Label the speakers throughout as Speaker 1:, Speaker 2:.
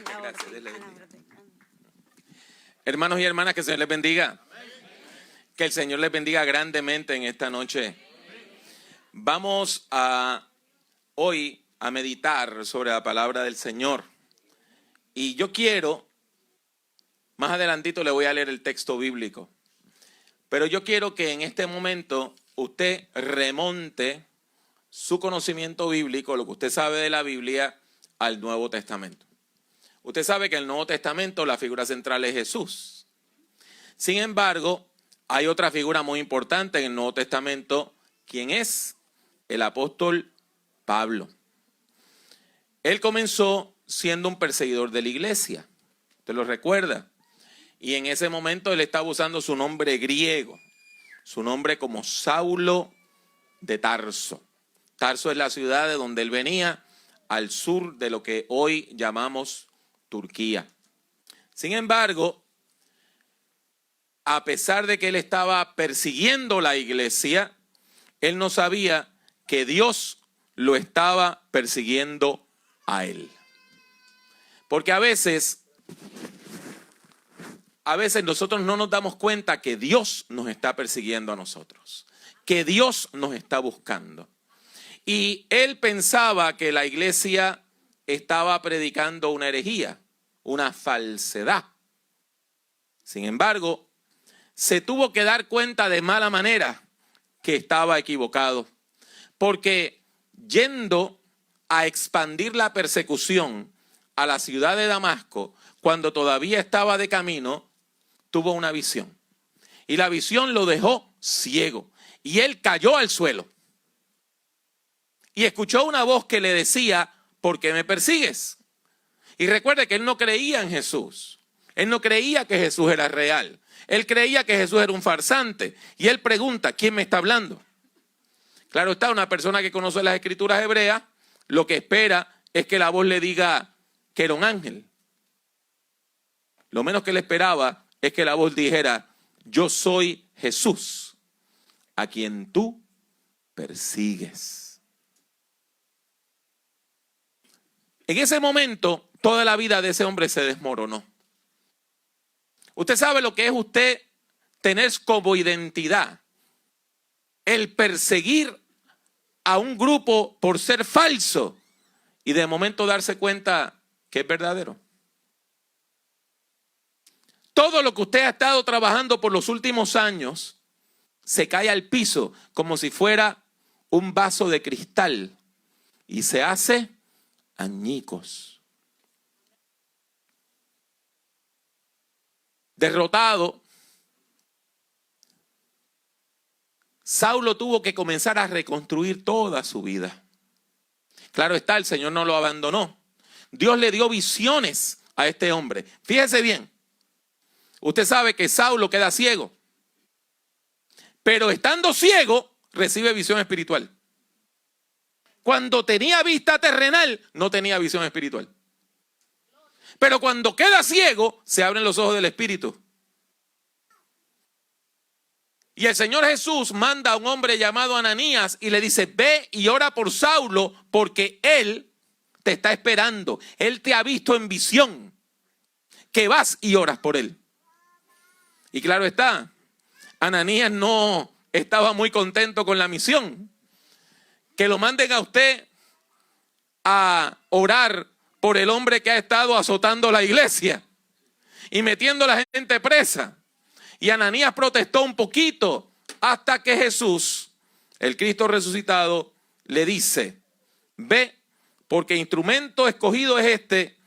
Speaker 1: Gracias, Dios les bendiga. Hermanos y hermanas, que el Señor les bendiga. Que el Señor les bendiga grandemente en esta noche. Vamos hoy a meditar sobre la palabra del Señor. Y yo quiero, más adelantito le voy a leer el texto bíblico. Pero yo quiero que en este momento usted remonte su conocimiento bíblico, lo que usted sabe de la Biblia, al Nuevo Testamento. Usted sabe que en el Nuevo Testamento la figura central es Jesús. Sin embargo, hay otra figura muy importante en el Nuevo Testamento, quien es el apóstol Pablo. Él comenzó siendo un perseguidor de la iglesia. ¿Usted lo recuerda? Y en ese momento él estaba usando su nombre griego, su nombre como Saulo de Tarso. Tarso es la ciudad de donde él venía, al sur de lo que hoy llamamos Turquía. Sin embargo, a pesar de que él estaba persiguiendo la iglesia, él no sabía que Dios lo estaba persiguiendo a él. Porque a veces nosotros no nos damos cuenta que Dios nos está persiguiendo a nosotros, que Dios nos está buscando. Y él pensaba que la iglesia estaba predicando una herejía, una falsedad. Sin embargo, se tuvo que dar cuenta de mala manera que estaba equivocado, porque yendo a expandir la persecución a la ciudad de Damasco, cuando todavía estaba de camino, tuvo una visión. Y la visión lo dejó ciego. Y él cayó al suelo. Y escuchó una voz que le decía, ¿por qué me persigues? Y recuerde que él no creía en Jesús. Él no creía que Jesús era real. Él creía que Jesús era un farsante. Y él pregunta, ¿quién me está hablando? Claro está, una persona que conoce las escrituras hebreas, lo que espera es que la voz le diga que era un ángel. Lo menos que él esperaba es que la voz dijera, yo soy Jesús, a quien tú persigues. En ese momento, toda la vida de ese hombre se desmoronó. Usted sabe lo que es usted tener como identidad el perseguir a un grupo por ser falso y de momento darse cuenta que es verdadero. Todo lo que usted ha estado trabajando por los últimos años se cae al piso como si fuera un vaso de cristal y se hace añicos. Derrotado, Saulo tuvo que comenzar a reconstruir toda su vida. Claro está, el Señor no lo abandonó. Dios le dio visiones a este hombre. Fíjese bien. Usted sabe que Saulo queda ciego, pero estando ciego recibe visión espiritual. Cuando tenía vista terrenal, no tenía visión espiritual. Pero cuando queda ciego, se abren los ojos del espíritu. Y el Señor Jesús manda a un hombre llamado Ananías y le dice, ve y ora por Saulo porque él te está esperando. Él te ha visto en visión. Que vas y oras por él. Y claro está, Ananías no estaba muy contento con la misión. Que lo manden a usted a orar por el hombre que ha estado azotando la iglesia y metiendo a la gente presa. Y Ananías protestó un poquito hasta que Jesús, el Cristo resucitado, le dice, ve, porque instrumento escogido es este,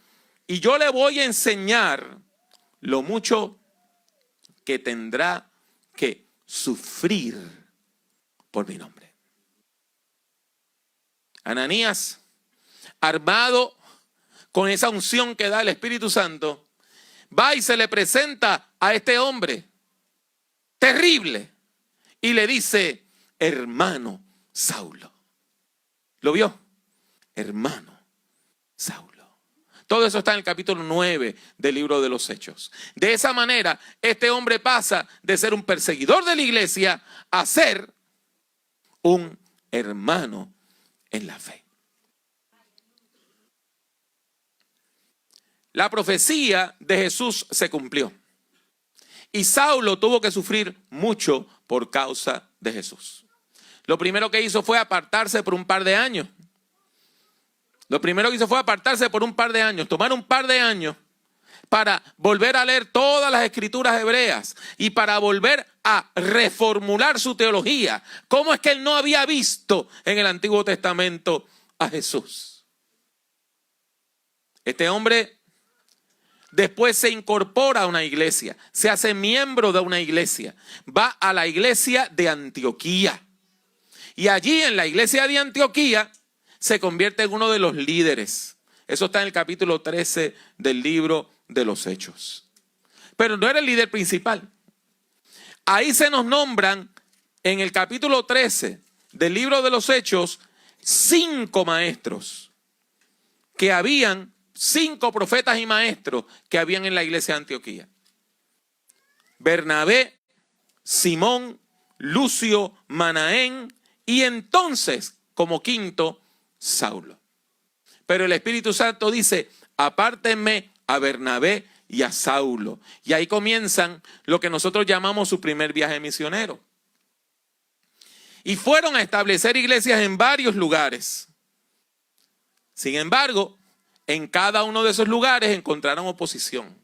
Speaker 1: y yo le voy a enseñar lo mucho que tendrá que sufrir por mi nombre. Ananías, armado con esa unción que da el Espíritu Santo, va y se le presenta a este hombre terrible y le dice, hermano Saulo. ¿Lo vio? Hermano Saulo. Todo eso está en el capítulo 9 del libro de los Hechos. De esa manera, este hombre pasa de ser un perseguidor de la iglesia a ser un hermano en la fe. la profecía de Jesús se cumplió. Y Saulo tuvo que sufrir mucho por causa de Jesús. Lo primero que hizo fue apartarse por un par de años. Tomar un par de años para volver a leer todas las escrituras hebreas y para volver a reformular su teología. ¿Cómo es que él no había visto en el Antiguo Testamento a Jesús? Este hombre después se incorpora a una iglesia, se hace miembro de una iglesia, va a la iglesia de Antioquía. Y allí en la iglesia de Antioquía se convierte en uno de los líderes. Eso está en el capítulo 13 del libro de los Hechos. Pero no era el líder principal. Ahí se nos nombran en el capítulo 13 del libro de los Hechos 5 maestros que habían, 5 profetas y maestros que habían en la iglesia de Antioquía. Bernabé, Simón, Lucio, Manaén y entonces como quinto Saulo. Pero el Espíritu Santo dice, apártenme a Bernabé y a Saulo. Y ahí comienzan lo que nosotros llamamos su primer viaje misionero. Y fueron a establecer iglesias en varios lugares. Sin embargo, en cada uno de esos lugares encontraron oposición.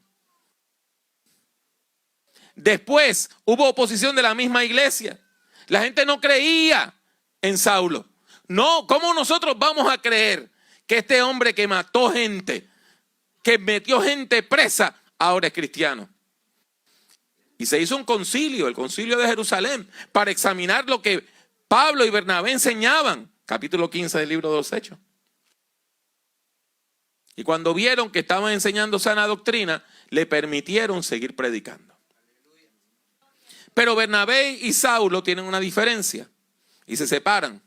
Speaker 1: Después hubo oposición de la misma iglesia. La gente no creía en Saulo. No, ¿cómo nosotros vamos a creer que este hombre que mató gente, que metió gente presa, ahora es cristiano? Y se hizo un concilio, el concilio de Jerusalén, para examinar lo que Pablo y Bernabé enseñaban. Capítulo 15 del libro de los Hechos. Y cuando vieron que estaban enseñando sana doctrina, le permitieron seguir predicando. Pero Bernabé y Saulo tienen una diferencia y se separan.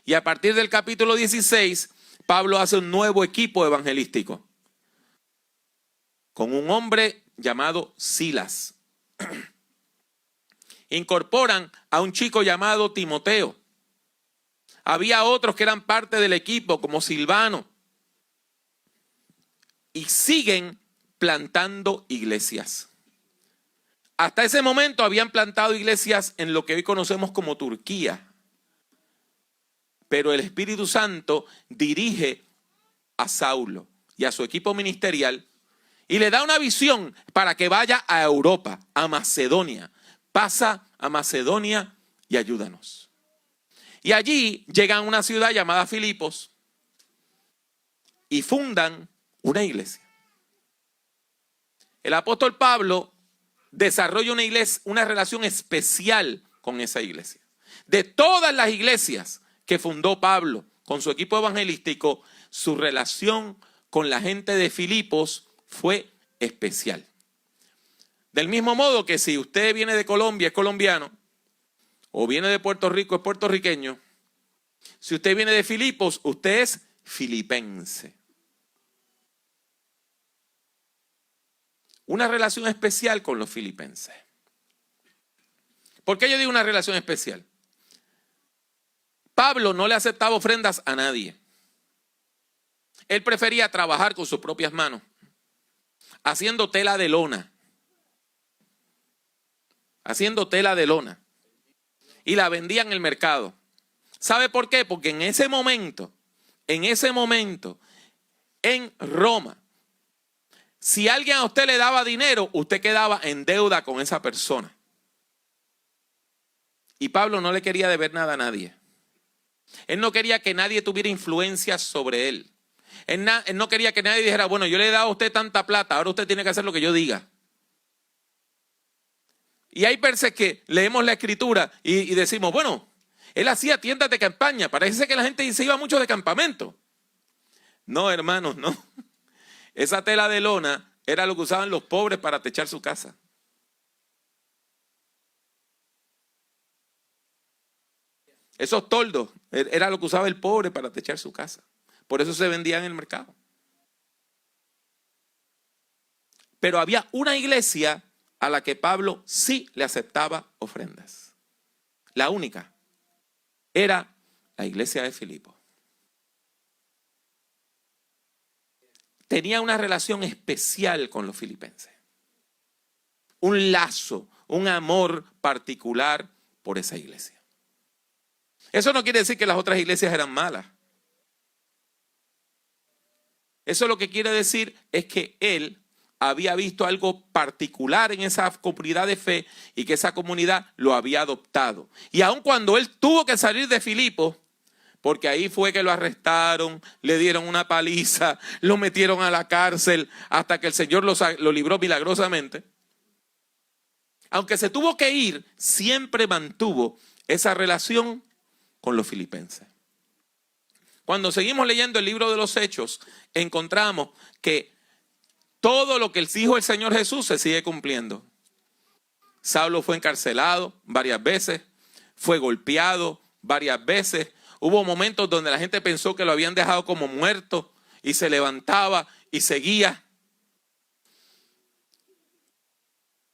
Speaker 1: Y a partir del capítulo 16, Pablo hace un nuevo equipo evangelístico con un hombre llamado Silas. Incorporan a un chico llamado Timoteo. Había otros que eran parte del equipo, como Silvano. Y siguen plantando iglesias. Hasta ese momento habían plantado iglesias en lo que hoy conocemos como Turquía. Pero el Espíritu Santo dirige a Saulo y a su equipo ministerial y le da una visión para que vaya a Europa, a Macedonia. Pasa a Macedonia y ayúdanos. Y allí llegan a una ciudad llamada Filipos y fundan una iglesia. El apóstol Pablo desarrolla una relación especial con esa iglesia. De todas las iglesias que fundó Pablo con su equipo evangelístico, su relación con la gente de Filipos fue especial. Del mismo modo que si usted viene de Colombia es colombiano, o viene de Puerto Rico es puertorriqueño, si usted viene de Filipos, usted es filipense. Una relación especial con los filipenses. ¿Por qué yo digo una relación especial? Pablo no le aceptaba ofrendas a nadie. Él prefería trabajar con sus propias manos, haciendo tela de lona. Y la vendía en el mercado. ¿Sabe por qué? Porque en ese momento, en Roma, si alguien a usted le daba dinero, usted quedaba en deuda con esa persona. Y Pablo no le quería deber nada a nadie. Él no quería que nadie tuviera influencia sobre él. Él no quería que nadie dijera, bueno, yo le he dado a usted tanta plata, ahora usted tiene que hacer lo que yo diga. Y hay veces que leemos la escritura y decimos, bueno, él hacía tiendas de campaña. Parece que la gente se iba mucho de campamento. No, hermanos, no. Esa tela de lona era lo que usaban los pobres para techar su casa. Esos toldos era lo que usaba el pobre para techar su casa. Por eso se vendía en el mercado. Pero había una iglesia a la que Pablo sí le aceptaba ofrendas. La única era la iglesia de Filipos. tenía una relación especial con los filipenses. Un lazo, un amor particular por esa iglesia. Eso no quiere decir que las otras iglesias eran malas. Eso lo que quiere decir es que él había visto algo particular en esa comunidad de fe y que esa comunidad lo había adoptado. Y aun cuando él tuvo que salir de Filipos, porque ahí fue que lo arrestaron, le dieron una paliza, lo metieron a la cárcel hasta que el Señor lo libró milagrosamente. Aunque se tuvo que ir, siempre mantuvo esa relación con los filipenses. Cuando seguimos leyendo el libro de los Hechos, encontramos que todo lo que dijo el Señor Jesús se sigue cumpliendo. Saulo fue encarcelado varias veces, fue golpeado varias veces. Hubo momentos donde la gente pensó que lo habían dejado como muerto y se levantaba y seguía.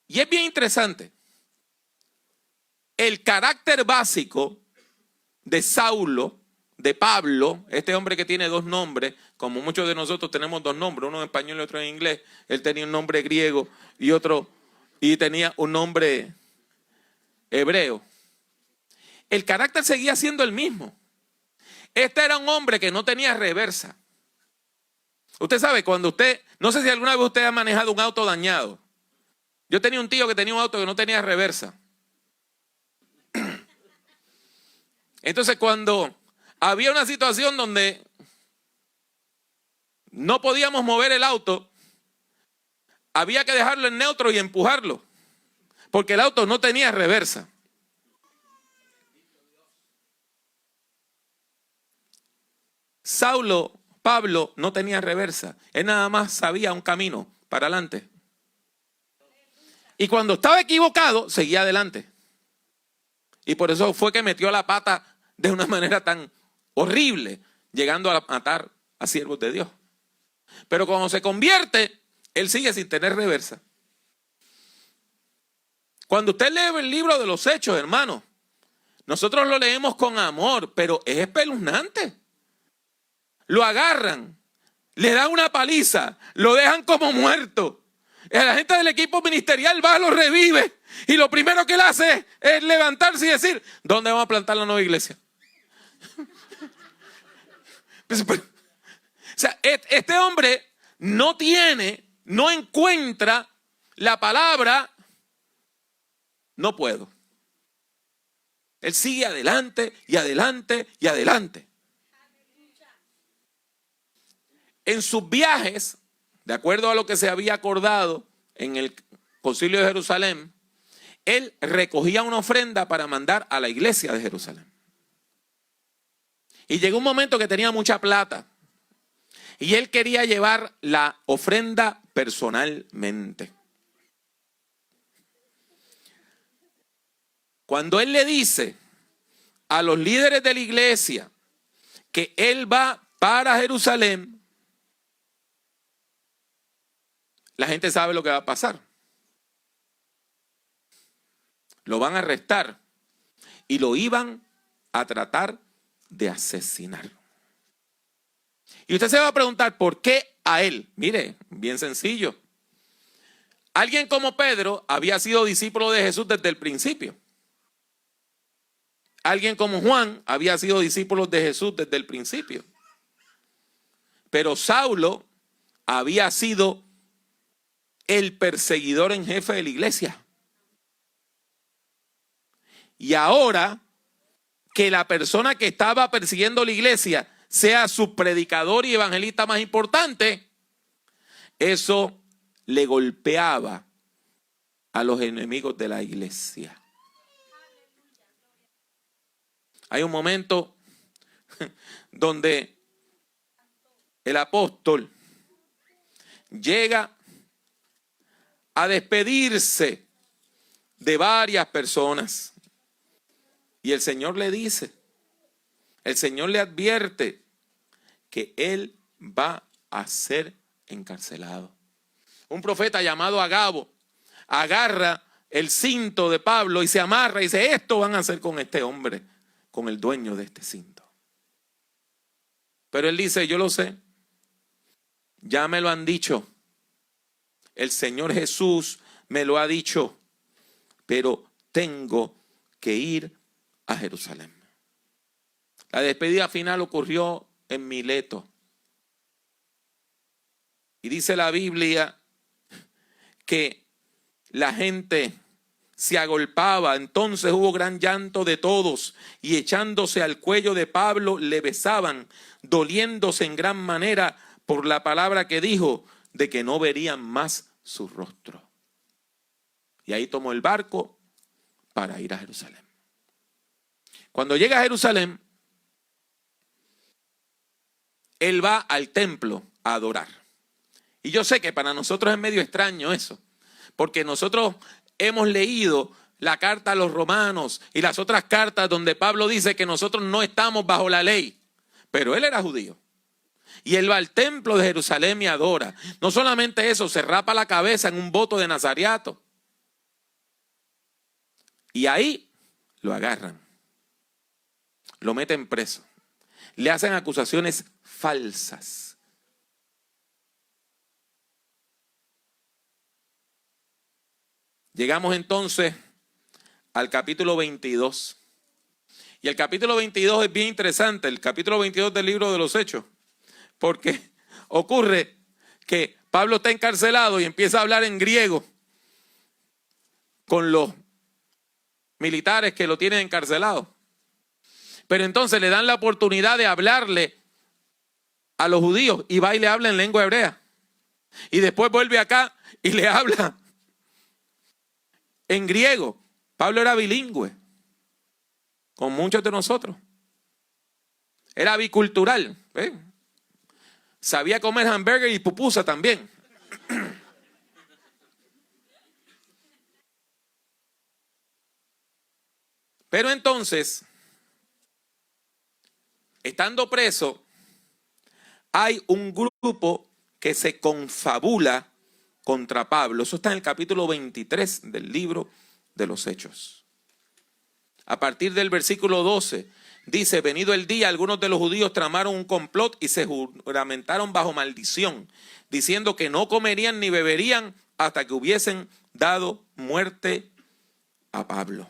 Speaker 1: Y es bien interesante. El carácter básico de Saulo, de Pablo, este hombre que tiene dos nombres, como muchos de nosotros tenemos dos nombres, uno en español y otro en inglés. Él tenía un nombre griego y tenía un nombre hebreo. El carácter seguía siendo el mismo. Este era un hombre que no tenía reversa. Usted sabe, no sé si alguna vez usted ha manejado un auto dañado. Yo tenía un tío que tenía un auto que no tenía reversa. Entonces, cuando había una situación donde no podíamos mover el auto, había que dejarlo en neutro y empujarlo, porque el auto no tenía reversa. Pablo no tenía reversa, él nada más sabía un camino para adelante. Y cuando estaba equivocado, seguía adelante. Y por eso fue que metió la pata de una manera tan horrible, llegando a matar a siervos de Dios. Pero cuando se convierte, él sigue sin tener reversa. Cuando usted lee el libro de los Hechos, hermano, nosotros lo leemos con amor, pero es espeluznante. Lo agarran, le dan una paliza, lo dejan como muerto. La gente del equipo ministerial va, lo revive. Y lo primero que él hace es levantarse y decir, ¿dónde vamos a plantar la nueva iglesia? O sea, este hombre no encuentra la palabra, no puedo. Él sigue adelante y adelante y adelante. En sus viajes, de acuerdo a lo que se había acordado en el Concilio de Jerusalén, él recogía una ofrenda para mandar a la iglesia de Jerusalén. Y llegó un momento que tenía mucha plata. Y él quería llevar la ofrenda personalmente. Cuando él le dice a los líderes de la iglesia que él va para Jerusalén, la gente sabe lo que va a pasar. Lo van a arrestar y lo iban a tratar de asesinar. Y usted se va a preguntar, ¿por qué a él? Mire, bien sencillo. Alguien como Pedro había sido discípulo de Jesús desde el principio. Alguien como Juan había sido discípulo de Jesús desde el principio. Pero Saulo había sido el perseguidor en jefe de la iglesia. Y ahora que la persona que estaba persiguiendo la iglesia sea su predicador y evangelista más importante, eso le golpeaba a los enemigos de la iglesia. Hay un momento donde el apóstol llega a despedirse de varias personas. Y el Señor le dice, el Señor le advierte que él va a ser encarcelado. Un profeta llamado Agabo agarra el cinto de Pablo y se amarra y dice, esto van a hacer con este hombre, con el dueño de este cinto. Pero él dice, yo lo sé, Ya me lo han dicho. El Señor Jesús me lo ha dicho. Pero tengo que ir a Jerusalén. La despedida final ocurrió en Mileto. Y dice la Biblia que la gente se agolpaba. Entonces hubo gran llanto de todos, y echándose al cuello de Pablo le besaban, doliéndose en gran manera por la palabra que dijo, de que no verían más su rostro. Y ahí tomó el barco para ir a Jerusalén. Cuando llega a Jerusalén, él va al templo a adorar. Y yo sé que para nosotros es medio extraño eso, porque nosotros hemos leído la carta a los romanos y las otras cartas donde Pablo dice que nosotros no estamos bajo la ley, pero él era judío. Y él va al templo de Jerusalén y adora. No solamente eso, se rapa la cabeza en un voto de nazareato. Y ahí lo agarran, lo meten preso, le hacen acusaciones falsas. Llegamos entonces al capítulo 22. Y el capítulo 22 es bien interesante, el capítulo 22 del libro de los Hechos, porque ocurre que Pablo está encarcelado y empieza a hablar en griego con los militares que lo tienen encarcelado. Pero entonces le dan la oportunidad de hablarle a los judíos y va y le habla en lengua hebrea. Y después vuelve acá y le habla en griego. Pablo era bilingüe, con muchos de nosotros. Era bicultural. Sabía comer hamburger y pupusa también. Pero entonces, estando preso, hay un grupo que se confabula contra Pablo. Eso está en el capítulo 23 del libro de los Hechos. A partir del versículo 12, dice, venido el día, algunos de los judíos tramaron un complot y se juramentaron bajo maldición, diciendo que no comerían ni beberían hasta que hubiesen dado muerte a Pablo.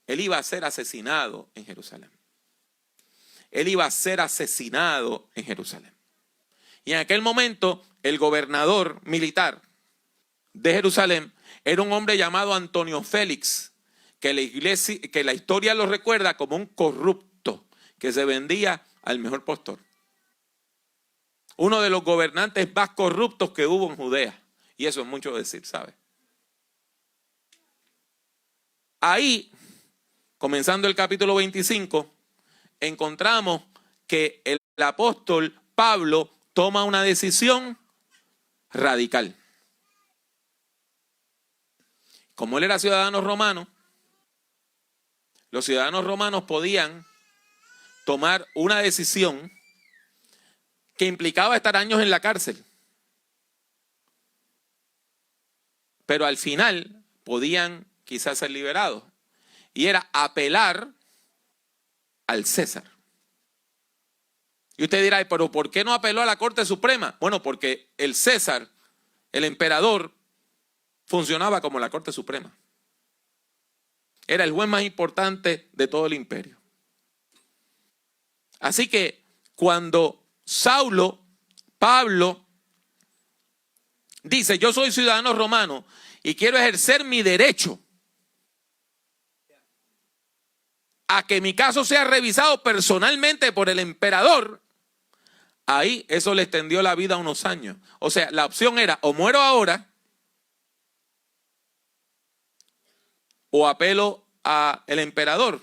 Speaker 1: Él iba a ser asesinado en Jerusalén. Él iba a ser asesinado en Jerusalén. Y en aquel momento, el gobernador militar de Jerusalén era un hombre llamado Antonio Félix, que la historia lo recuerda como un corrupto que se vendía al mejor postor. Uno de los gobernantes más corruptos que hubo en Judea. Y eso es mucho decir, ¿sabe? Ahí, comenzando el capítulo 25, encontramos que el apóstol Pablo toma una decisión radical. Como él era ciudadano romano, los ciudadanos romanos podían tomar una decisión que implicaba estar años en la cárcel. Pero al final podían quizás ser liberados. Y era apelar al César. Y usted dirá, pero ¿por qué no apeló a la Corte Suprema? Bueno, porque el César, el emperador, funcionaba como la Corte Suprema. Era el juez más importante de todo el imperio. Así que cuando Pablo dice, yo soy ciudadano romano y quiero ejercer mi derecho a que mi caso sea revisado personalmente por el emperador, ahí eso le extendió la vida unos años. O sea, la opción era o muero ahora o apelo al emperador.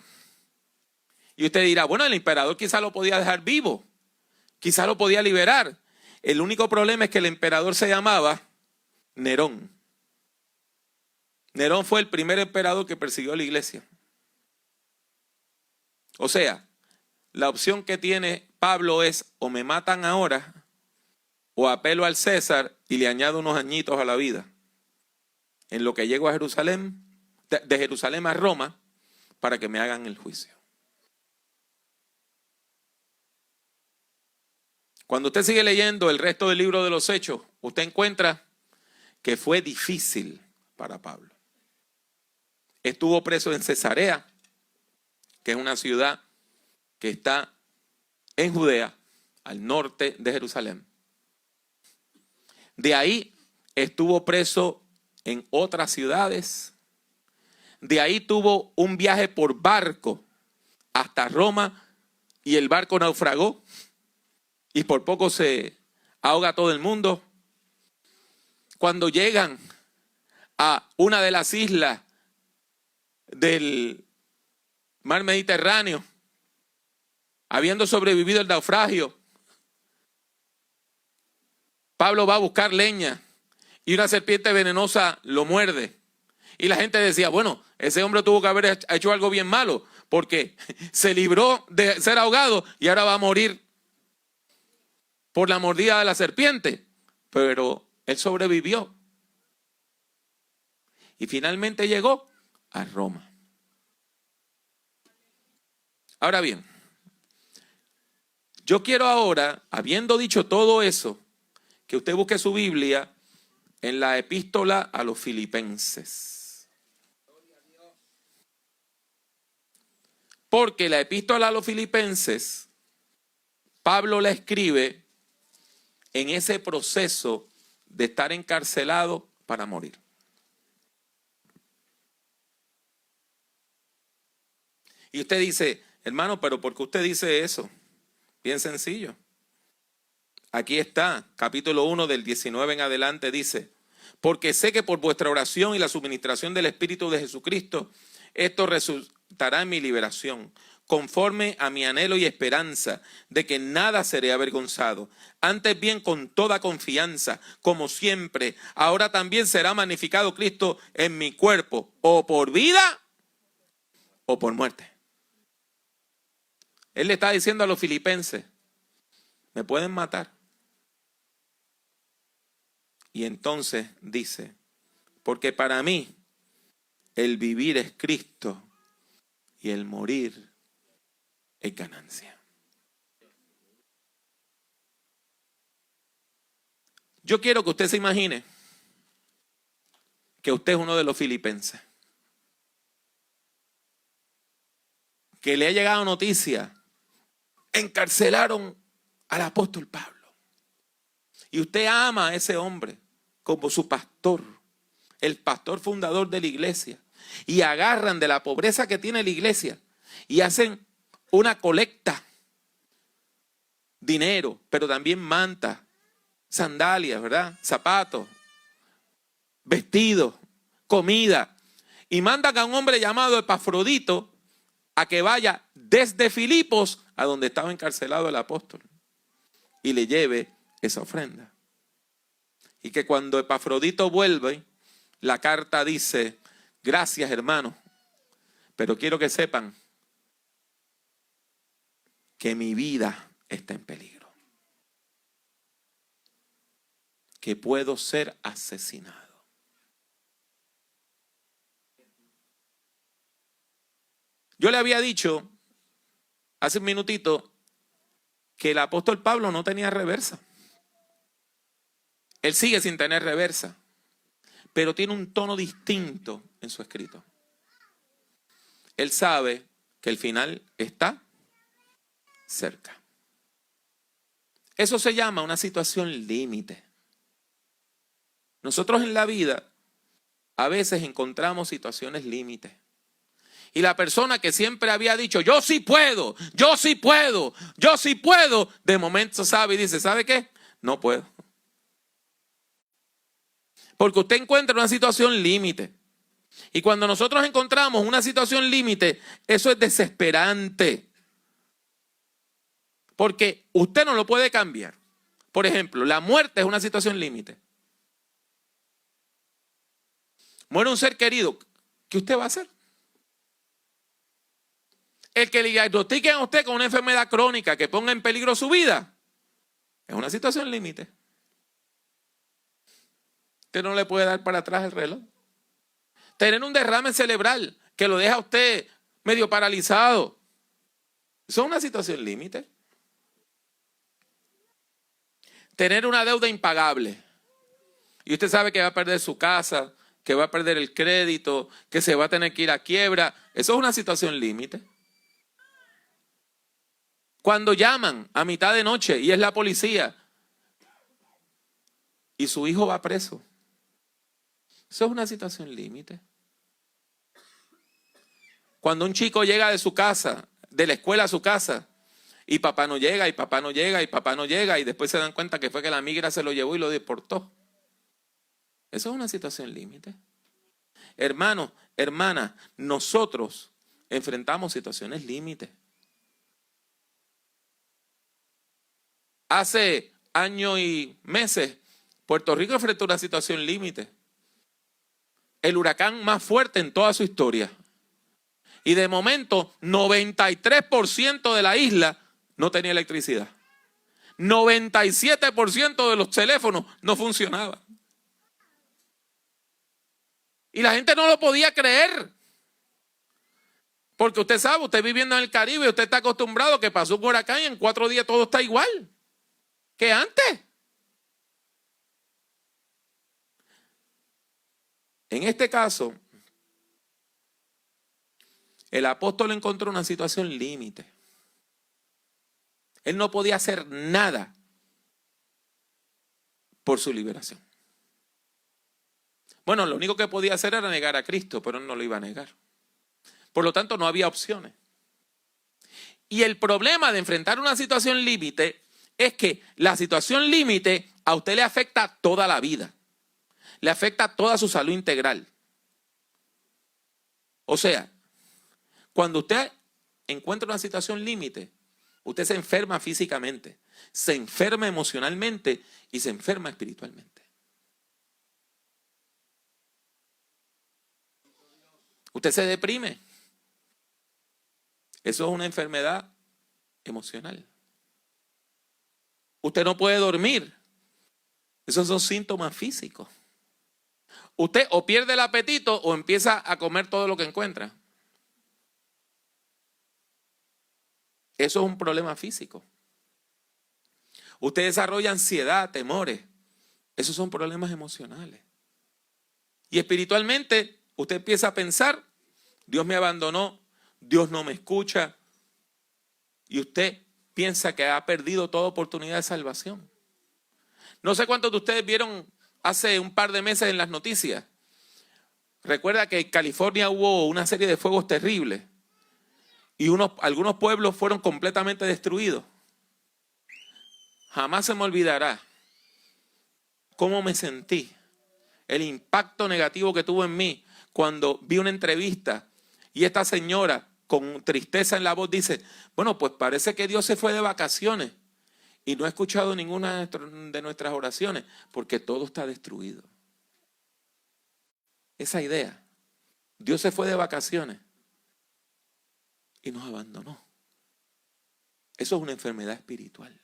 Speaker 1: Y usted dirá, bueno, el emperador quizá lo podía dejar vivo, quizá lo podía liberar. El único problema es que el emperador se llamaba Nerón. Nerón fue el primer emperador que persiguió a la iglesia. O sea, la opción que tiene Pablo es o me matan ahora o apelo al César y le añado unos añitos a la vida. En lo que llego a Jerusalén, de Jerusalén a Roma, para que me hagan el juicio. Cuando usted sigue leyendo el resto del libro de los Hechos, usted encuentra que fue difícil para Pablo. Estuvo preso en Cesarea, que es una ciudad que está en Judea, al norte de Jerusalén. De ahí estuvo preso en otras ciudades. De ahí tuvo un viaje por barco hasta Roma y el barco naufragó y por poco se ahoga todo el mundo. Cuando llegan a una de las islas del mar Mediterráneo, habiendo sobrevivido el naufragio, Pablo va a buscar leña y una serpiente venenosa lo muerde. Y la gente decía, bueno, ese hombre tuvo que haber hecho algo bien malo porque se libró de ser ahogado y ahora va a morir por la mordida de la serpiente. Pero él sobrevivió. Y finalmente llegó a Roma. Ahora bien, yo quiero ahora, habiendo dicho todo eso, que usted busque su Biblia en la epístola a los Filipenses. Porque la epístola a los Filipenses, Pablo la escribe en ese proceso de estar encarcelado para morir. Y usted dice, hermano, pero ¿por qué usted dice eso? Bien sencillo. Aquí está, capítulo 1 del 19 en adelante dice, porque sé que por vuestra oración y la suministración del Espíritu de Jesucristo, esto resultará en mi liberación, conforme a mi anhelo y esperanza de que nada seré avergonzado. Antes bien, con toda confianza, como siempre, ahora también será magnificado Cristo en mi cuerpo, o por vida o por muerte. Él le está diciendo a los filipenses, me pueden matar. Y entonces dice, porque para mí el vivir es Cristo y el morir es ganancia. Yo quiero que usted se imagine que usted es uno de los filipenses, que le ha llegado noticia, encarcelaron al apóstol Pablo. Y usted ama a ese hombre como su pastor, el pastor fundador de la iglesia. Y agarran de la pobreza que tiene la iglesia y hacen una colecta. Dinero, pero también mantas, sandalias, ¿verdad? Zapatos, vestidos, comida. Y mandan a un hombre llamado Epafrodito a que vaya desde Filipos a donde estaba encarcelado el apóstol y le lleve esa ofrenda. Y que cuando Epafrodito vuelve, la carta dice, gracias hermano, pero quiero que sepan que mi vida está en peligro, que puedo ser asesinado. Yo le había dicho hace un minutito que el apóstol Pablo no tenía reversa. Él sigue sin tener reversa, pero tiene un tono distinto en su escrito. Él sabe que el final está cerca. Eso se llama una situación límite. Nosotros en la vida a veces encontramos situaciones límite. Y la persona que siempre había dicho, yo sí puedo, yo sí puedo, yo sí puedo, de momento sabe y dice, ¿sabe qué? No puedo. Porque usted encuentra una situación límite. Y cuando nosotros encontramos una situación límite, eso es desesperante. Porque usted no lo puede cambiar. Por ejemplo, la muerte es una situación límite. Muere un ser querido, ¿qué usted va a hacer? El que le diagnostiquen a usted con una enfermedad crónica que ponga en peligro su vida, es una situación límite. Usted no le puede dar para atrás el reloj. Tener un derrame cerebral que lo deja a usted medio paralizado, eso es una situación límite. tener una deuda impagable. Y usted sabe que va a perder su casa, que va a perder el crédito, que se va a tener que ir a quiebra. Eso es una situación límite. Cuando llaman a mitad de noche y es la policía y su hijo va preso. Eso es una situación límite. Cuando un chico llega de su casa, de la escuela a su casa, y papá no llega, y papá no llega, y papá no llega, y después se dan cuenta que fue que la migra se lo llevó y lo deportó. Eso es una situación límite. Hermanos, hermanas, nosotros enfrentamos situaciones límite. Hace años y meses, Puerto Rico enfrentó una situación límite. El huracán más fuerte en toda su historia. Y de momento, 93% de la isla no tenía electricidad. 97% de los teléfonos no funcionaban. Y la gente no lo podía creer. Porque usted sabe, usted viviendo en el Caribe, usted está acostumbrado que pasó un huracán y en 4 días todo está igual que antes. En este caso, el apóstol encontró una situación límite. Él no podía hacer nada por su liberación. Bueno, lo único que podía hacer era negar a Cristo, pero él no lo iba a negar. Por lo tanto, no había opciones. Y el problema de enfrentar una situación límite es que la situación límite a usted le afecta toda la vida. Le afecta toda su salud integral. O sea, cuando usted encuentra una situación límite, usted se enferma físicamente, se enferma emocionalmente y se enferma espiritualmente. Usted se deprime. Eso es una enfermedad emocional. Usted no puede dormir. Esos son síntomas físicos. Usted o pierde el apetito o empieza a comer todo lo que encuentra. Eso es un problema físico. Usted desarrolla ansiedad, temores. Esos son problemas emocionales. Y espiritualmente, usted empieza a pensar, Dios me abandonó, Dios no me escucha. Y usted piensa que ha perdido toda oportunidad de salvación. No sé cuántos de ustedes vieron hace un par de meses en las noticias. Recuerda que en California hubo una serie de fuegos terribles. Y algunos pueblos fueron completamente destruidos. Jamás se me olvidará cómo me sentí, el impacto negativo que tuvo en mí cuando vi una entrevista y esta señora con tristeza en la voz dice, bueno, pues parece que Dios se fue de vacaciones y no he escuchado ninguna de nuestras oraciones porque todo está destruido. Esa idea, Dios se fue de vacaciones y nos abandonó. Eso es una enfermedad espiritual.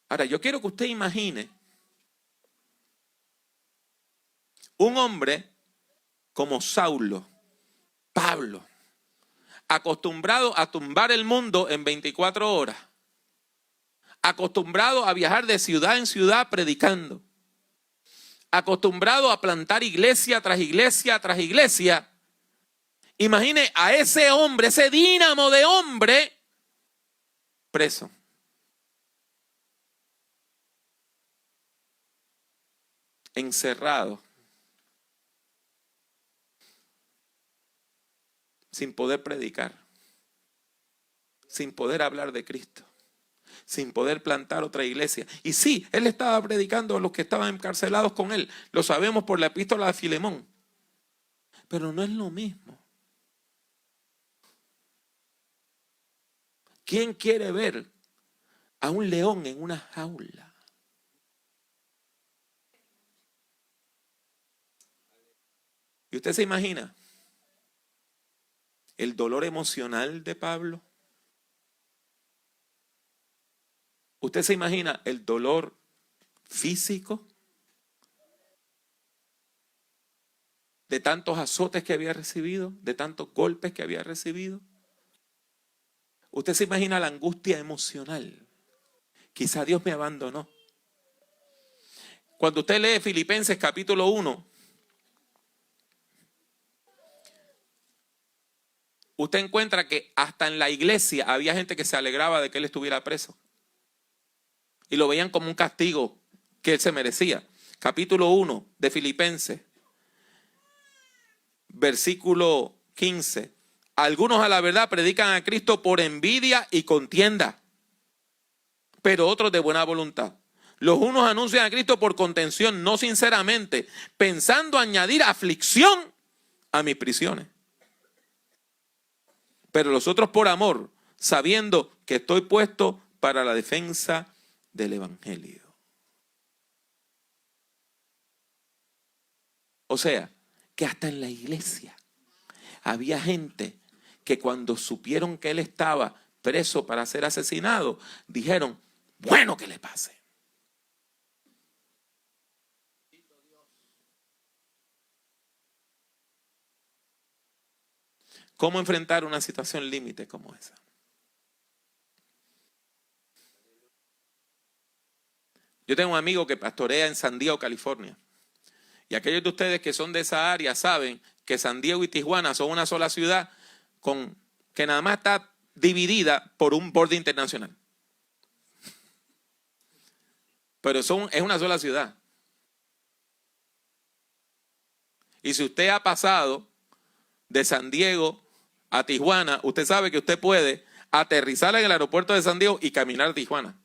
Speaker 1: Ahora, yo quiero que usted imagine un hombre como Saulo, Pablo, acostumbrado a tumbar el mundo en 24 horas, acostumbrado a viajar de ciudad en ciudad predicando, acostumbrado a plantar iglesia tras iglesia tras iglesia. Imagine a ese hombre, ese dínamo de hombre, preso. Encerrado. Sin poder predicar. Sin poder hablar de Cristo. Sin poder plantar otra iglesia. Y sí, él estaba predicando a los que estaban encarcelados con él. Lo sabemos por la epístola de Filemón. Pero no es lo mismo. ¿Quién quiere ver a un león en una jaula? ¿Y usted se imagina el dolor emocional de Pablo? ¿Usted se imagina el dolor físico de tantos azotes que había recibido, de tantos golpes que había recibido? ¿Usted se imagina la angustia emocional Quizá Dios me abandonó. Cuando usted lee Filipenses capítulo 1, usted encuentra que hasta en la iglesia había gente que se alegraba de que él estuviera preso. Y lo veían como un castigo que él se merecía. Capítulo 1 de Filipenses, versículo 15. Algunos a la verdad predican a Cristo por envidia y contienda, pero otros de buena voluntad. Los unos anuncian a Cristo por contención, no sinceramente, pensando añadir aflicción a mis prisiones. Pero los otros por amor, sabiendo que estoy puesto para la defensa del evangelio. O sea, que hasta en la iglesia había gente que cuando supieron que él estaba preso para ser asesinado, dijeron, bueno que le pase. ¿Cómo enfrentar una situación límite como esa? Yo tengo un amigo que pastorea en San Diego, California. Y aquellos de ustedes que son de esa área saben que San Diego y Tijuana son una sola ciudad que nada más está dividida por un borde internacional. Pero es una sola ciudad. Y si usted ha pasado de San Diego a Tijuana, usted sabe que usted puede aterrizar en el aeropuerto de San Diego y caminar a Tijuana.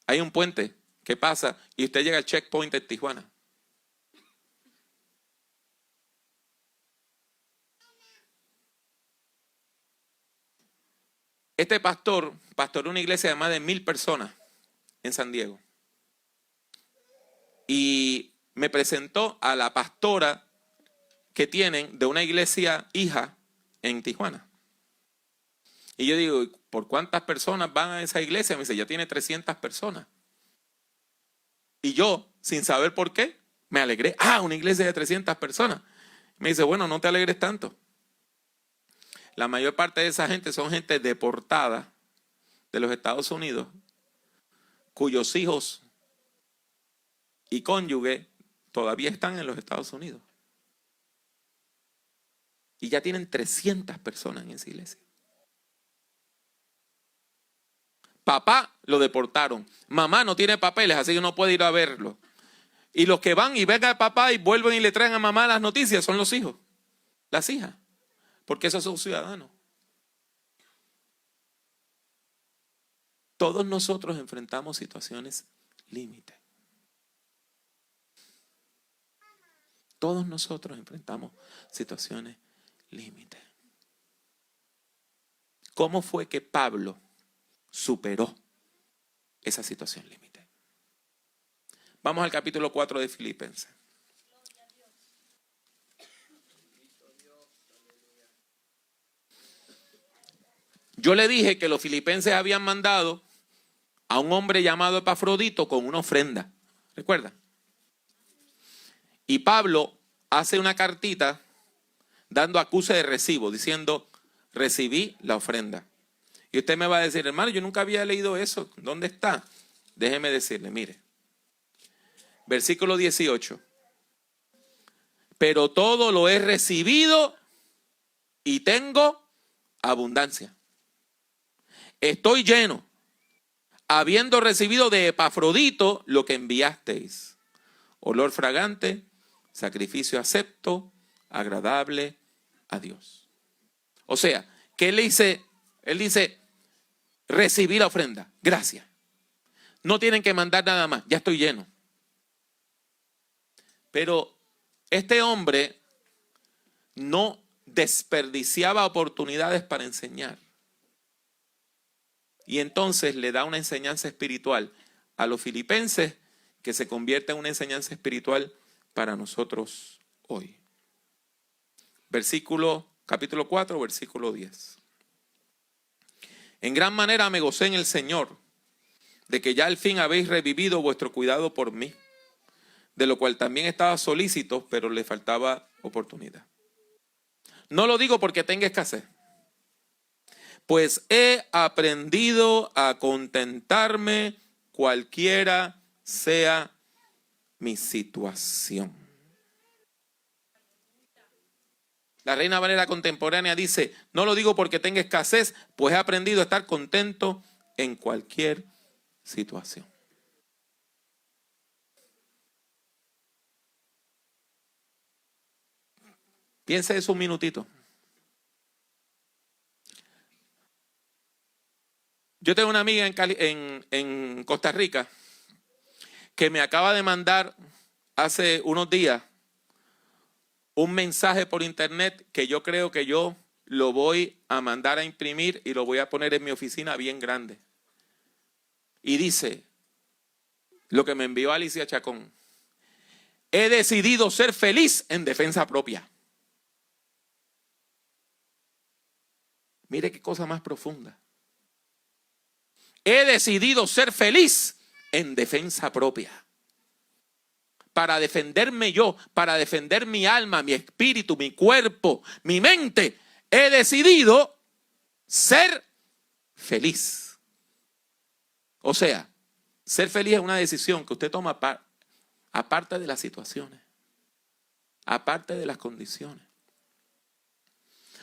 Speaker 1: Hay un puente que pasa y usted llega al checkpoint de Tijuana. Este pastor pastoreó una iglesia de más de 1,000 personas en San Diego. Y me presentó a la pastora que tienen de una iglesia hija en Tijuana. Y yo digo, ¿por cuántas personas van a esa iglesia? Me dice, ya tiene 300 personas. Y yo, sin saber por qué, me alegré. Una iglesia de 300 personas. Me dice, bueno, no te alegres tanto. La mayor parte de esa gente son gente deportada de los Estados Unidos, cuyos hijos y cónyuge todavía están en los Estados Unidos. Y ya tienen 300 personas en esa iglesia. Papá lo deportaron. Mamá no tiene papeles, así que no puede ir a verlo. Y los que van y ven a papá y vuelven y le traen a mamá las noticias son los hijos, las hijas, porque esos son ciudadanos. Todos nosotros enfrentamos situaciones límite. Todos nosotros enfrentamos situaciones límite. ¿Cómo fue que Pablo superó esa situación límite? Vamos al capítulo 4 de Filipenses. Yo le dije que los filipenses habían mandado a un hombre llamado Epafrodito con una ofrenda. ¿Recuerda? Y Pablo hace una cartita dando acuse de recibo, diciendo, recibí la ofrenda. Y usted me va a decir, hermano, yo nunca había leído eso. ¿Dónde está? Déjeme decirle, mire. Versículo 18. Pero todo lo he recibido y tengo abundancia. Estoy lleno, habiendo recibido de Epafrodito lo que enviasteis. Olor fragante, sacrificio acepto, agradable a Dios. O sea, que él dice, recibí la ofrenda, gracias. No tienen que mandar nada más, ya estoy lleno. Pero este hombre no desperdiciaba oportunidades para enseñar. Y entonces le da una enseñanza espiritual a los filipenses que se convierte en una enseñanza espiritual para nosotros hoy. Capítulo 4, versículo 10. En gran manera me gocé en el Señor, de que ya al fin habéis revivido vuestro cuidado por mí, de lo cual también estaba solícito, pero le faltaba oportunidad. No lo digo porque tenga escasez, pues he aprendido a contentarme cualquiera sea mi situación. La Reina Valera contemporánea dice, no lo digo porque tenga escasez, pues he aprendido a estar contento en cualquier situación. Piense eso un minutito. Yo tengo una amiga en Costa Rica que me acaba de mandar hace unos días un mensaje por internet que yo creo que yo lo voy a mandar a imprimir y lo voy a poner en mi oficina bien grande. Y dice, lo que me envió Alicia Chacón, he decidido ser feliz en defensa propia. Mire qué cosa más profunda. He decidido ser feliz en defensa propia. Para defenderme yo, para defender mi alma, mi espíritu, mi cuerpo, mi mente, he decidido ser feliz. O sea, ser feliz es una decisión que usted toma aparte de las situaciones, aparte de las condiciones.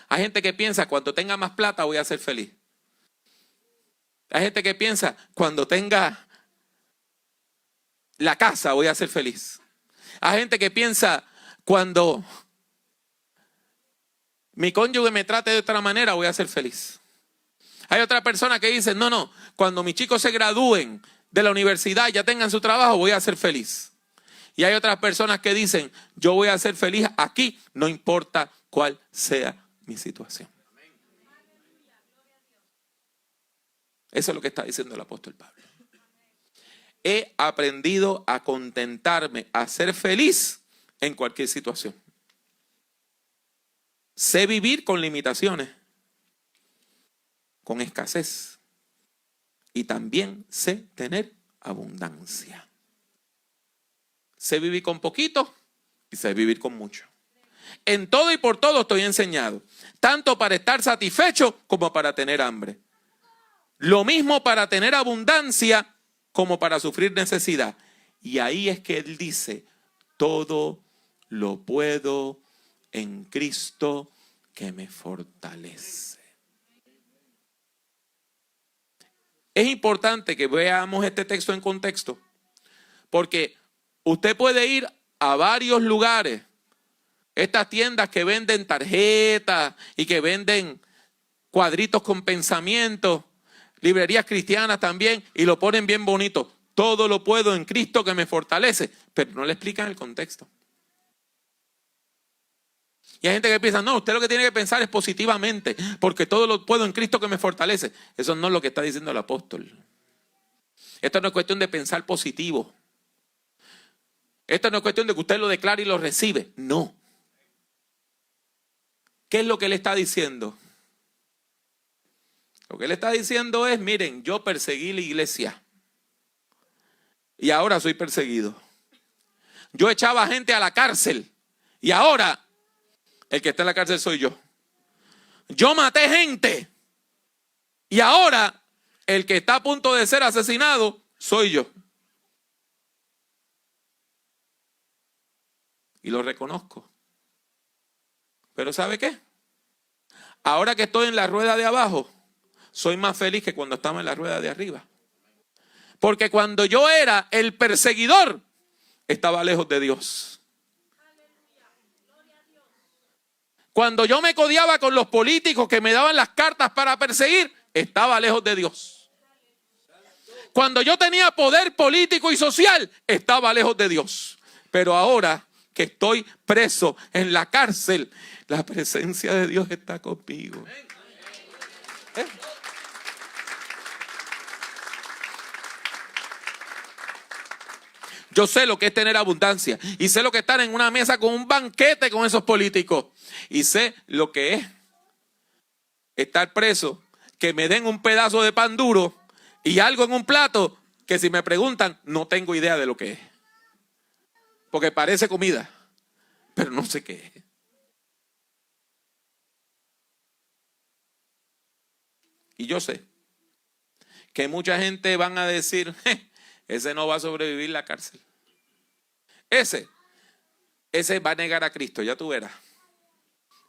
Speaker 1: Hay gente que piensa, cuando tenga más plata voy a ser feliz. Hay gente que piensa, cuando tenga la casa voy a ser feliz. Hay gente que piensa, cuando mi cónyuge me trate de otra manera voy a ser feliz. Hay otra persona que dice, no, cuando mis chicos se gradúen de la universidad y ya tengan su trabajo voy a ser feliz. Y hay otras personas que dicen, yo voy a ser feliz aquí, no importa cuál sea mi situación. Eso es lo que está diciendo el apóstol Pablo. He aprendido a contentarme, a ser feliz en cualquier situación. Sé vivir con limitaciones, con escasez. Y también sé tener abundancia. Sé vivir con poquito y sé vivir con mucho. En todo y por todo estoy enseñado, tanto para estar satisfecho como para tener hambre. Lo mismo para tener abundancia como para sufrir necesidad. Y ahí es que él dice, todo lo puedo en Cristo que me fortalece. Es importante que veamos este texto en contexto, porque usted puede ir a varios lugares, estas tiendas que venden tarjetas y que venden cuadritos con pensamientos, librerías cristianas también, y lo ponen bien bonito. Todo lo puedo en Cristo que me fortalece, pero no le explican el contexto. Y hay gente que piensa, no, usted lo que tiene que pensar es positivamente, porque todo lo puedo en Cristo que me fortalece. Eso no es lo que está diciendo el apóstol. Esto no es cuestión de pensar positivo. Esto no es cuestión de que usted lo declare y lo recibe. No. ¿Qué es lo que él está diciendo? Lo que él está diciendo es, miren, yo perseguí la iglesia y ahora soy perseguido. Yo echaba gente a la cárcel y ahora el que está en la cárcel soy yo. Yo maté gente y ahora el que está a punto de ser asesinado soy yo. Y lo reconozco. Pero ¿sabe qué? Ahora que estoy en la rueda de abajo, soy más feliz que cuando estaba en la rueda de arriba. Porque cuando yo era el perseguidor, estaba lejos de Dios. Cuando yo me codeaba con los políticos que me daban las cartas para perseguir, estaba lejos de Dios. Cuando yo tenía poder político y social, estaba lejos de Dios. Pero ahora que estoy preso en la cárcel, la presencia de Dios está conmigo. Yo sé lo que es tener abundancia y sé lo que es estar en una mesa con un banquete con esos políticos y sé lo que es estar preso, que me den un pedazo de pan duro y algo en un plato que si me preguntan no tengo idea de lo que es, porque parece comida, pero no sé qué es. Y yo sé que mucha gente van a decir, ese no va a sobrevivir la cárcel. Ese va a negar a Cristo, ya tú verás.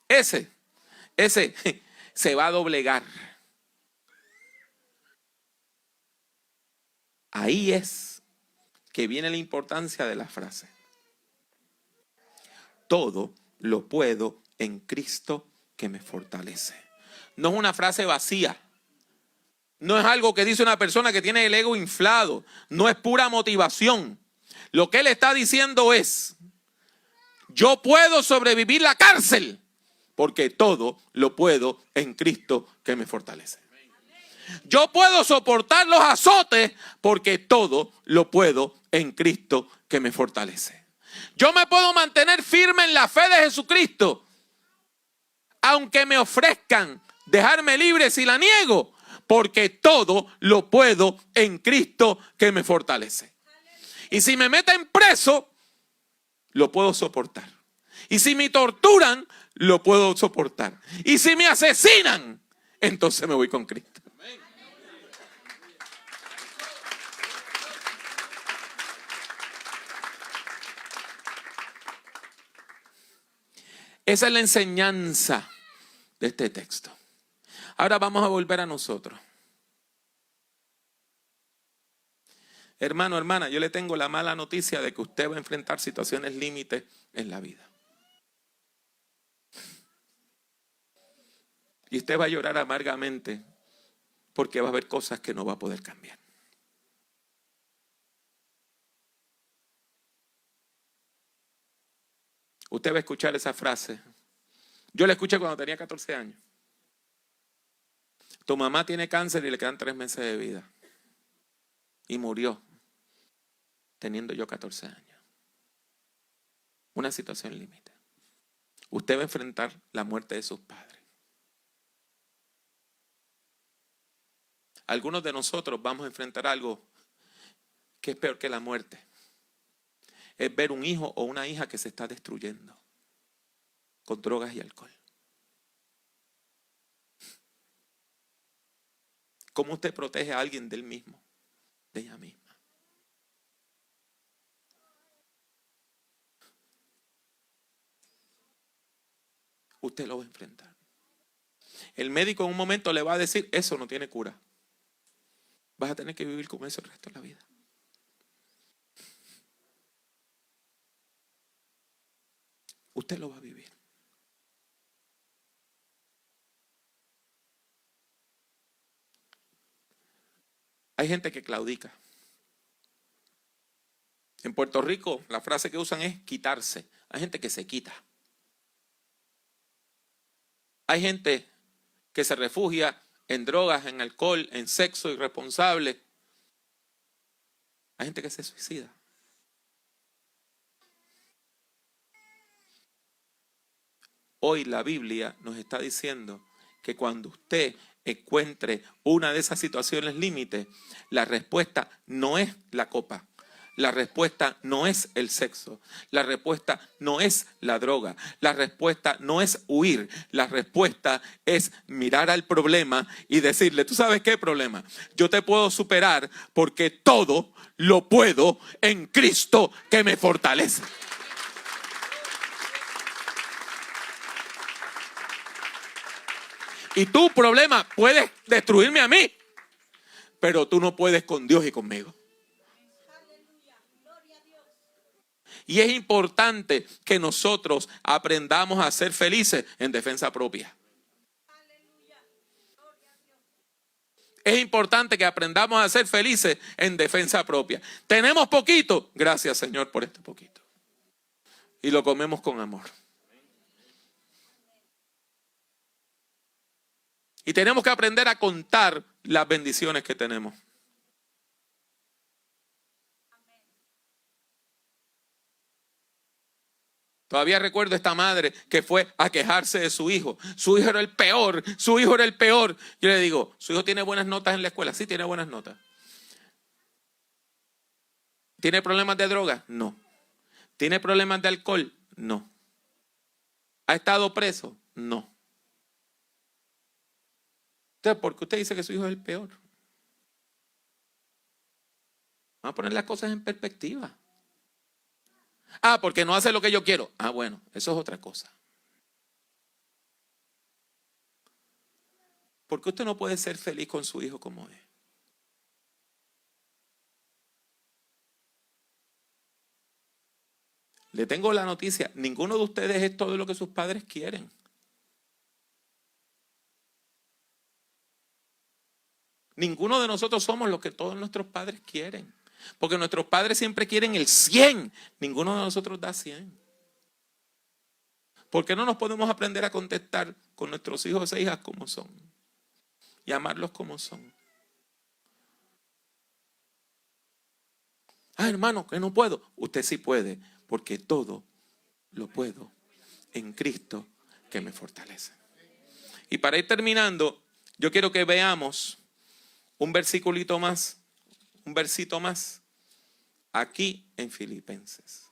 Speaker 1: Ese se va a doblegar. Ahí es que viene la importancia de la frase. Todo lo puedo en Cristo que me fortalece. No es una frase vacía. No es algo que dice una persona que tiene el ego inflado. No es pura motivación. Lo que él está diciendo es, yo puedo sobrevivir la cárcel porque todo lo puedo en Cristo que me fortalece. Yo puedo soportar los azotes porque todo lo puedo en Cristo que me fortalece. Yo me puedo mantener firme en la fe de Jesucristo, aunque me ofrezcan dejarme libre si la niego, porque todo lo puedo en Cristo que me fortalece. Y si me meten preso, lo puedo soportar. Y si me torturan, lo puedo soportar. Y si me asesinan, entonces me voy con Cristo. Esa es la enseñanza de este texto. Ahora vamos a volver a nosotros. Hermano, hermana, yo le tengo la mala noticia de que usted va a enfrentar situaciones límites en la vida. Y usted va a llorar amargamente porque va a haber cosas que no va a poder cambiar. Usted va a escuchar esa frase. Yo la escuché cuando tenía 14 años. Tu mamá tiene cáncer y le quedan 3 meses de vida. Y murió teniendo yo 14 años. Una situación límite. Usted va a enfrentar la muerte de sus padres. Algunos de nosotros vamos a enfrentar algo que es peor que la muerte. Es ver un hijo o una hija que se está destruyendo con drogas y alcohol. ¿Cómo usted protege a alguien de él mismo, de ella misma? Usted lo va a enfrentar. El médico en un momento le va a decir, eso no tiene cura. Vas a tener que vivir con eso el resto de la vida. Usted lo va a vivir. Hay gente que claudica. En Puerto Rico la frase que usan es quitarse. Hay gente que se quita. Hay gente que se refugia en drogas, en alcohol, en sexo irresponsable. Hay gente que se suicida. Hoy la Biblia nos está diciendo que cuando usted encuentre una de esas situaciones límites, la respuesta no es la copa. La respuesta no es el sexo. La respuesta no es la droga. La respuesta no es huir. La respuesta es mirar al problema y decirle, ¿tú sabes qué problema? Yo te puedo superar porque todo lo puedo en Cristo que me fortalece. Y tu problema puede destruirme a mí, pero tú no puedes con Dios y conmigo. Y es importante que nosotros aprendamos a ser felices en defensa propia. Es importante que aprendamos a ser felices en defensa propia. Tenemos poquito, gracias Señor por este poquito. Y lo comemos con amor. Y tenemos que aprender a contar las bendiciones que tenemos. Todavía recuerdo esta madre que fue a quejarse de su hijo. Su hijo era el peor, su hijo era el peor. Yo le digo, ¿su hijo tiene buenas notas en la escuela? Sí, tiene buenas notas. ¿Tiene problemas de droga? No. ¿Tiene problemas de alcohol? No. ¿Ha estado preso? No. Entonces, ¿por qué usted dice que su hijo es el peor? Vamos a poner las cosas en perspectiva. Ah, porque no hace lo que yo quiero. Ah, bueno, eso es otra cosa. ¿Por qué usted no puede ser feliz con su hijo como es? Le tengo la noticia, ninguno de ustedes es todo lo que sus padres quieren. Ninguno de nosotros somos lo que todos nuestros padres quieren. Porque nuestros padres siempre quieren el 100. Ninguno de nosotros da 100. ¿Por qué no nos podemos aprender a contestar con nuestros hijos e hijas como son? Y amarlos como son. Ah, hermano, que no puedo. Usted sí puede, porque todo lo puedo en Cristo que me fortalece. Y para ir terminando, yo quiero que veamos un versito más, aquí en Filipenses.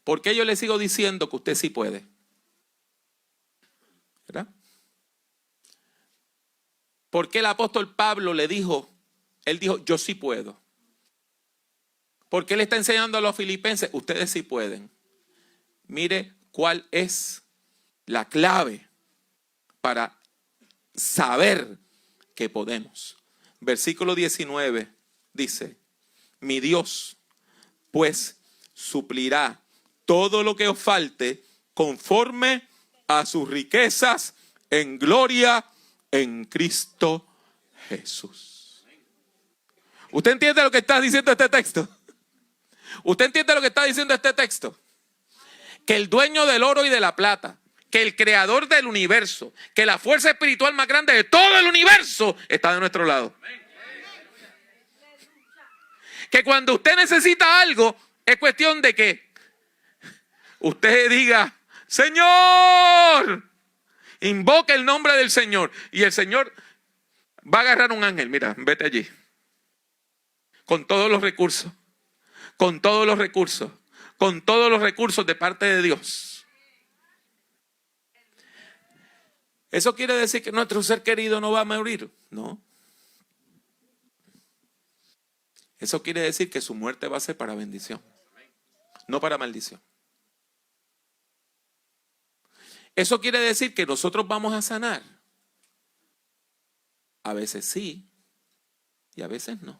Speaker 1: ¿Por qué yo le sigo diciendo que usted sí puede? ¿Verdad? ¿Por qué el apóstol Pablo le dijo, él dijo, yo sí puedo? ¿Por qué le está enseñando a los filipenses? Ustedes sí pueden. Mire cuál es la clave para saber que podemos. Versículo 19 dice, mi Dios pues suplirá todo lo que os falte conforme a sus riquezas en gloria en Cristo Jesús. ¿Usted entiende lo que está diciendo este texto? ¿Usted entiende lo que está diciendo este texto? Que el dueño del oro y de la plata, que el creador del universo, que la fuerza espiritual más grande de todo el universo está de nuestro lado. Que cuando usted necesita algo, es cuestión de que usted diga, Señor, invoque el nombre del Señor. Y el Señor va a agarrar un ángel, mira, vete allí. Con todos los recursos. Con todos los recursos. Con todos los recursos de parte de Dios. ¿Eso quiere decir que nuestro ser querido no va a morir? No. Eso quiere decir que su muerte va a ser para bendición, no para maldición. Eso quiere decir que nosotros vamos a sanar. A veces sí y a veces no.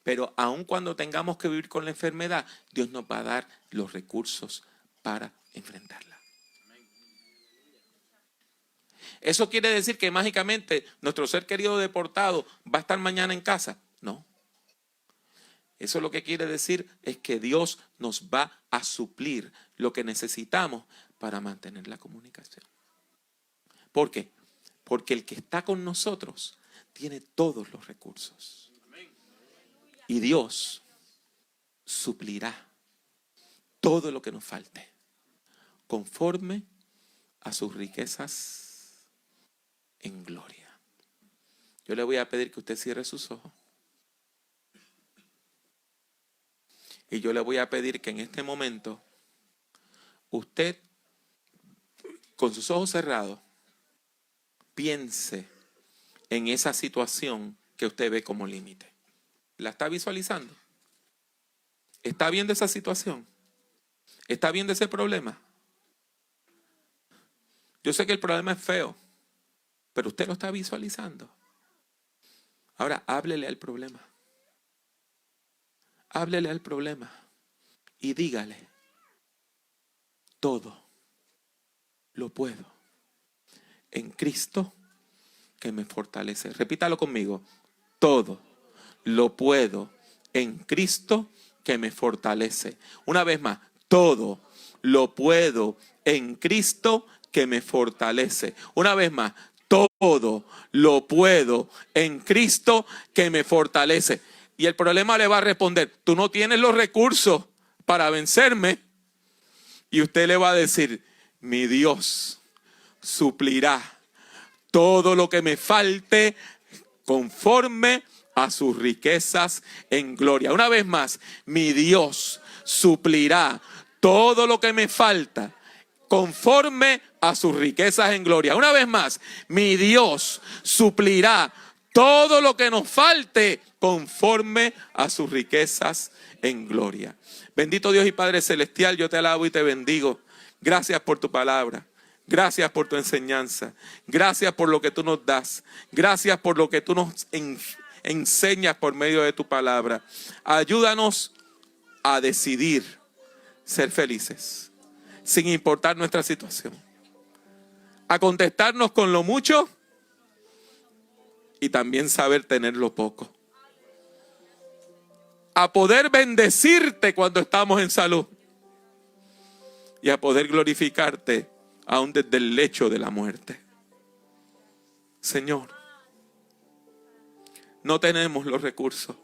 Speaker 1: Pero aun cuando tengamos que vivir con la enfermedad, Dios nos va a dar los recursos para enfrentarla. ¿Eso quiere decir que mágicamente nuestro ser querido deportado va a estar mañana en casa? No. Eso lo que quiere decir es que Dios nos va a suplir lo que necesitamos para mantener la comunicación. ¿Por qué? Porque el que está con nosotros tiene todos los recursos. Y Dios suplirá todo lo que nos falte conforme a sus riquezas en gloria. Yo le voy a pedir que usted cierre sus ojos. Y yo le voy a pedir que en este momento usted, con sus ojos cerrados, piense en esa situación que usted ve como límite. ¿La está visualizando? ¿Está viendo esa situación? ¿Está viendo ese problema? Yo sé que el problema es feo, pero usted lo está visualizando. Ahora, háblele al problema. Háblele al problema y dígale, todo lo puedo en Cristo que me fortalece. Repítalo conmigo, todo lo puedo en Cristo que me fortalece. Una vez más, todo lo puedo en Cristo que me fortalece. Una vez más, todo lo puedo en Cristo que me fortalece. Y el problema le va a responder, tú no tienes los recursos para vencerme. Y usted le va a decir, mi Dios suplirá todo lo que me falte conforme a sus riquezas en gloria. Una vez más, mi Dios suplirá todo lo que me falta conforme a sus riquezas en gloria. Una vez más, mi Dios suplirá todo lo que nos falte conforme a sus riquezas en gloria. Bendito Dios y Padre Celestial, yo te alabo y te bendigo. Gracias por tu palabra. Gracias por tu enseñanza. Gracias por lo que tú nos das. Gracias por lo que tú nos enseñas por medio de tu palabra. Ayúdanos a decidir ser felices, sin importar nuestra situación. A contestarnos con lo mucho y también saber tener lo poco. A poder bendecirte cuando estamos en salud y a poder glorificarte aún desde el lecho de la muerte. Señor, no tenemos los recursos,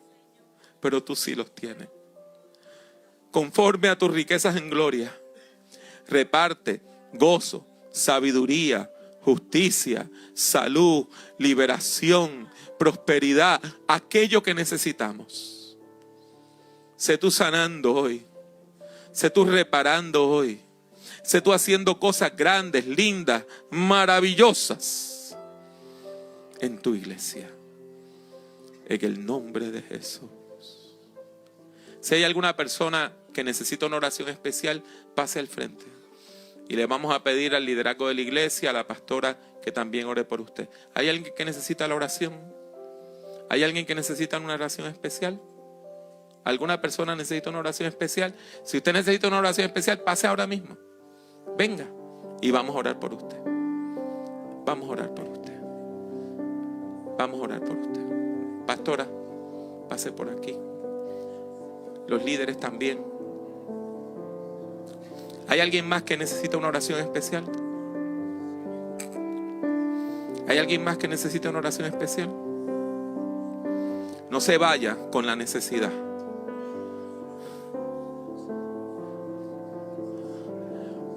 Speaker 1: pero tú sí los tienes. Conforme a tus riquezas en gloria, reparte gozo, sabiduría, justicia, salud, liberación, prosperidad, aquello que necesitamos. Sé tú sanando hoy, sé tú reparando hoy, sé tú haciendo cosas grandes, lindas, maravillosas en tu iglesia. En el nombre de Jesús. Si hay alguna persona que necesita una oración especial, pase al frente. Y le vamos a pedir al liderazgo de la iglesia, a la pastora, que también ore por usted. ¿Hay alguien que necesita la oración? ¿Hay alguien que necesita una oración especial? ¿Alguna persona necesita una oración especial? Si usted necesita una oración especial, pase ahora mismo. Venga y vamos a orar por usted. Vamos a orar por usted. Vamos a orar por usted. Pastora, pase por aquí. Los líderes también. ¿Hay alguien más que necesita una oración especial? ¿Hay alguien más que necesita una oración especial? No se vaya con la necesidad.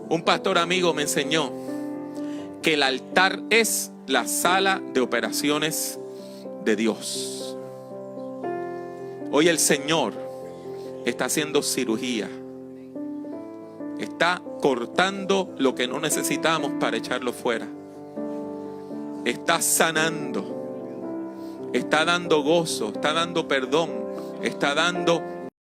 Speaker 1: Un pastor amigo me enseñó que el altar es la sala de operaciones de Dios. Hoy el Señor está haciendo cirugía. Está cortando lo que no necesitamos para echarlo fuera. Está sanando. Está dando gozo. Está dando perdón. Está dando